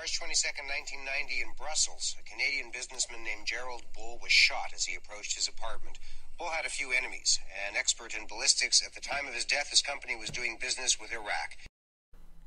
March 22nd, 1990, in Brussels, a Canadian businessman named Gerard Bull was shot as he approached his apartment. Bull had a few enemies. An expert in ballistics, at the time of his death, his company was doing business with Iraq.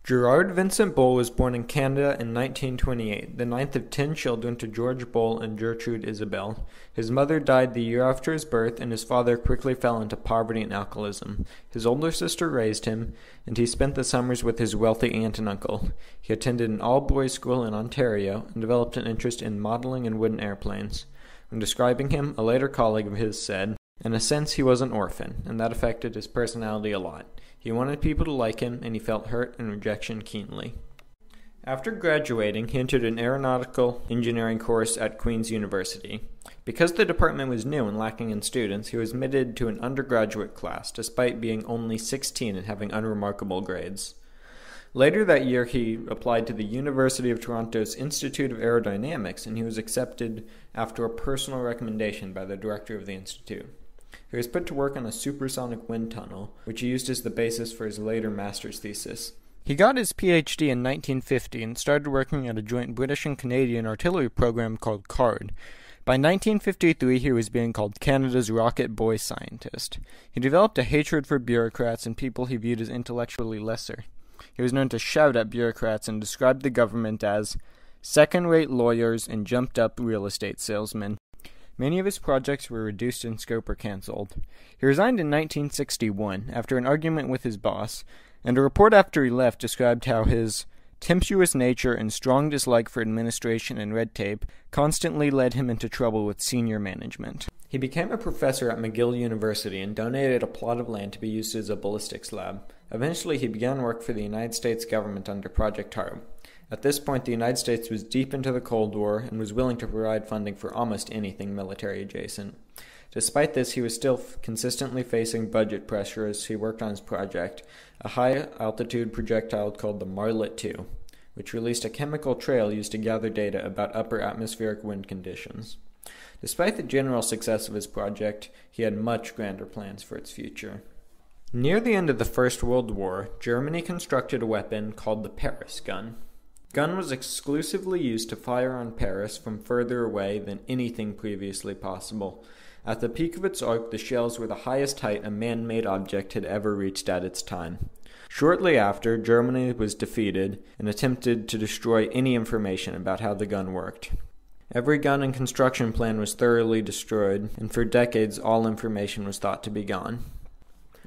Gerard Vincent Bull was born in Canada in 1928, the ninth of 10 children to George Bull and Gertrude Isabel. His mother died the year after his birth, and his father quickly fell into poverty and alcoholism. His older sister raised him, and he spent the summers with his wealthy aunt and uncle. He attended an all-boys school in Ontario and developed an interest in modeling and wooden airplanes. When describing him, a later colleague of his said, "In a sense, he was an orphan, and that affected his personality a lot. He wanted people to like him, and he felt hurt and rejection keenly." After graduating, he entered an aeronautical engineering course at Queen's University. Because the department was new and lacking in students, he was admitted to an undergraduate class, despite being only 16 and having unremarkable grades. Later that year, he applied to the University of Toronto's Institute of Aerodynamics, and he was accepted after a personal recommendation by the director of the institute. He was put to work on a supersonic wind tunnel, which he used as the basis for his later master's thesis. He got his PhD in 1950 and started working at a joint British and Canadian artillery program called CARD. By 1953, he was being called Canada's rocket boy scientist. He developed a hatred for bureaucrats and people he viewed as intellectually lesser. He was known to shout at bureaucrats and described the government as second-rate lawyers and jumped-up real estate salesmen. Many of his projects were reduced in scope or cancelled. He resigned in 1961 after an argument with his boss, and a report after he left described how his tempestuous nature and strong dislike for administration and red tape constantly led him into trouble with senior management. He became a professor at McGill University and donated a plot of land to be used as a ballistics lab. Eventually, he began work for the United States government under Project HARP. At this point, the United States was deep into the Cold War and was willing to provide funding for almost anything military adjacent. Despite this, he was still consistently facing budget pressure as he worked on his project, a high-altitude projectile called the Marlet II, which released a chemical trail used to gather data about upper atmospheric wind conditions. Despite the general success of his project, he had much grander plans for its future. Near the end of the First World War, Germany constructed a weapon called the Paris gun. The gun was exclusively used to fire on Paris from further away than anything previously possible. At the peak of its arc, the shells were the highest height a man-made object had ever reached at its time. Shortly after, Germany was defeated and attempted to destroy any information about how the gun worked. Every gun and construction plan was thoroughly destroyed, and for decades all information was thought to be gone.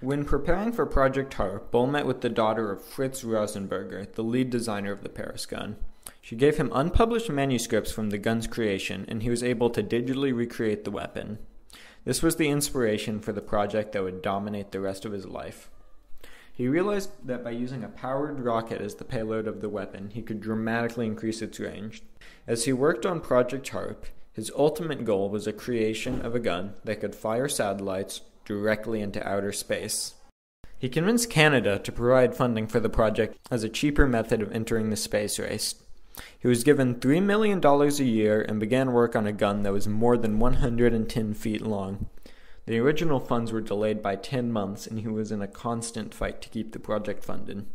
When preparing for Project HARP, Bull met with the daughter of Fritz Rosenberger, the lead designer of the Paris gun. She gave him unpublished manuscripts from the gun's creation, and he was able to digitally recreate the weapon. This was the inspiration for the project that would dominate the rest of his life. He realized that by using a powered rocket as the payload of the weapon, he could dramatically increase its range. As he worked on Project HARP, his ultimate goal was a creation of a gun that could fire satellites directly into outer space. He convinced Canada to provide funding for the project as a cheaper method of entering the space race. He was given $3 million a year and began work on a gun that was more than 110 feet long. The original funds were delayed by 10 months, and he was in a constant fight to keep the project funded.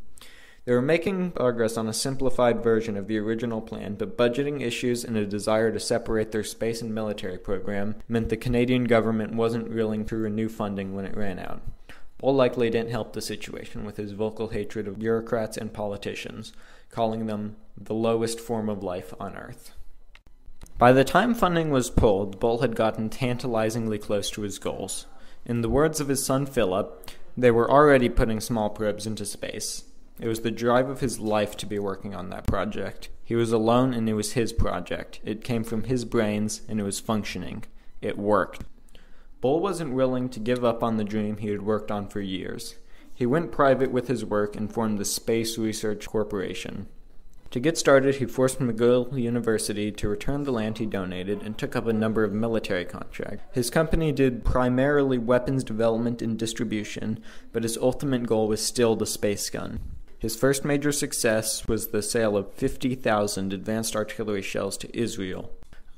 They were making progress on a simplified version of the original plan, but budgeting issues and a desire to separate their space and military program meant the Canadian government wasn't willing to renew funding when it ran out. Bull likely didn't help the situation with his vocal hatred of bureaucrats and politicians, calling them the lowest form of life on Earth. By the time funding was pulled, Bull had gotten tantalizingly close to his goals. In the words of his son Philip, they were already putting small probes into space. It was the drive of his life to be working on that project. He was alone, and it was his project. It came from his brains, and it was functioning. It worked. Bull wasn't willing to give up on the dream he had worked on for years. He went private with his work and formed the Space Research Corporation. To get started, he forced McGill University to return the land he donated and took up a number of military contracts. His company did primarily weapons development and distribution, but his ultimate goal was still the space gun. His first major success was the sale of 50,000 advanced artillery shells to Israel.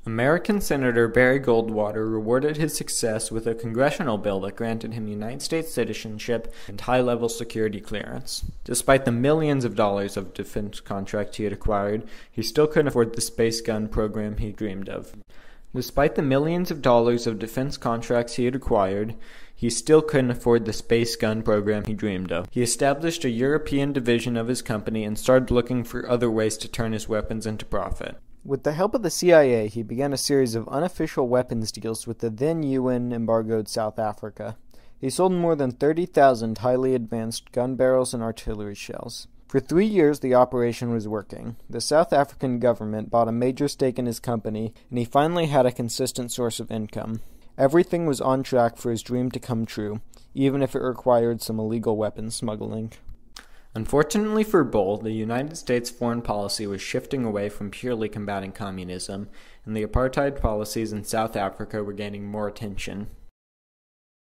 American Senator Barry Goldwater rewarded his success with a congressional bill that granted him United States citizenship and high-level security clearance. Despite the millions of dollars of defense contracts he had acquired, he still couldn't afford the space gun program he dreamed of. Despite the millions of dollars of defense contracts he had acquired, he still couldn't afford the space gun program he dreamed of. He established a European division of his company and started looking for other ways to turn his weapons into profit. With the help of the CIA, he began a series of unofficial weapons deals with the then UN-embargoed South Africa. He sold more than 30,000 highly advanced gun barrels and artillery shells. For 3 years, the operation was working. The South African government bought a major stake in his company, and he finally had a consistent source of income. Everything was on track for his dream to come true, even if it required some illegal weapons smuggling. Unfortunately for Bull, the United States foreign policy was shifting away from purely combating communism, and the apartheid policies in South Africa were gaining more attention.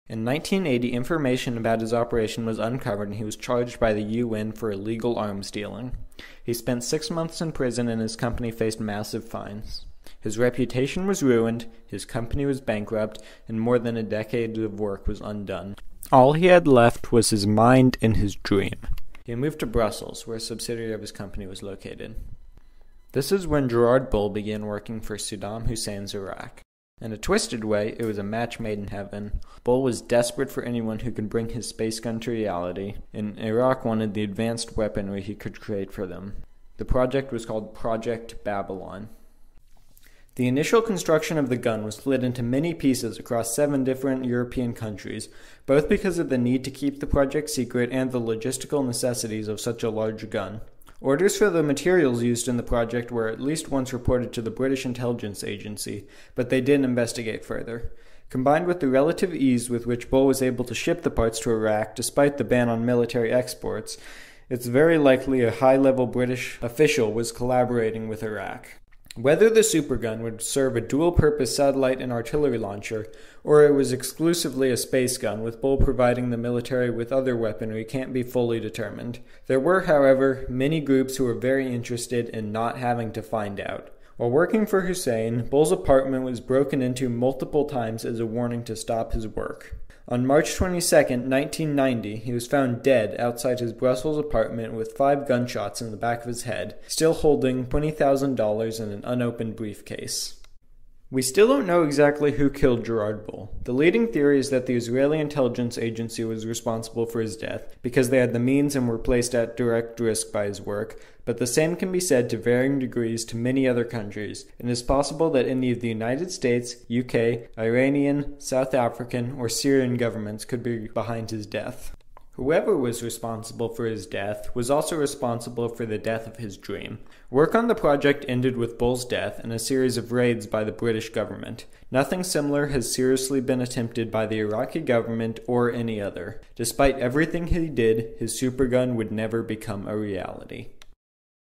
In 1980, information about his operation was uncovered and he was charged by the UN for illegal arms dealing. He spent 6 months in prison and his company faced massive fines. His reputation was ruined, his company was bankrupt, and more than a decade of work was undone. All he had left was his mind and his dream. He moved to Brussels, where a subsidiary of his company was located. This is when Gerard Bull began working for Saddam Hussein's Iraq. In a twisted way, it was a match made in heaven. Bull was desperate for anyone who could bring his space gun to reality, and Iraq wanted the advanced weaponry he could create for them. The project was called Project Babylon. The initial construction of the gun was split into many pieces across 7 different European countries, both because of the need to keep the project secret and the logistical necessities of such a large gun. Orders for the materials used in the project were at least once reported to the British intelligence agency, but they didn't investigate further. Combined with the relative ease with which Bull was able to ship the parts to Iraq despite the ban on military exports, it's very likely a high-level British official was collaborating with Iraq. Whether the supergun would serve a dual-purpose satellite and artillery launcher, or it was exclusively a space gun, with Bull providing the military with other weaponry, can't be fully determined. There were, however, many groups who were very interested in not having to find out. While working for Hussein, Bull's apartment was broken into multiple times as a warning to stop his work. On March 22, 1990, he was found dead outside his Brussels apartment with 5 gunshots in the back of his head, still holding $20,000 in an unopened briefcase. We still don't know exactly who killed Gerard Bull. The leading theory is that the Israeli intelligence agency was responsible for his death, because they had the means and were placed at direct risk by his work, but the same can be said to varying degrees to many other countries, and it is possible that any of the United States, UK, Iranian, South African, or Syrian governments could be behind his death. Whoever was responsible for his death was also responsible for the death of his dream. Work on the project ended with Bull's death and a series of raids by the British government. Nothing similar has seriously been attempted by the Iraqi government or any other. Despite everything he did, his supergun would never become a reality.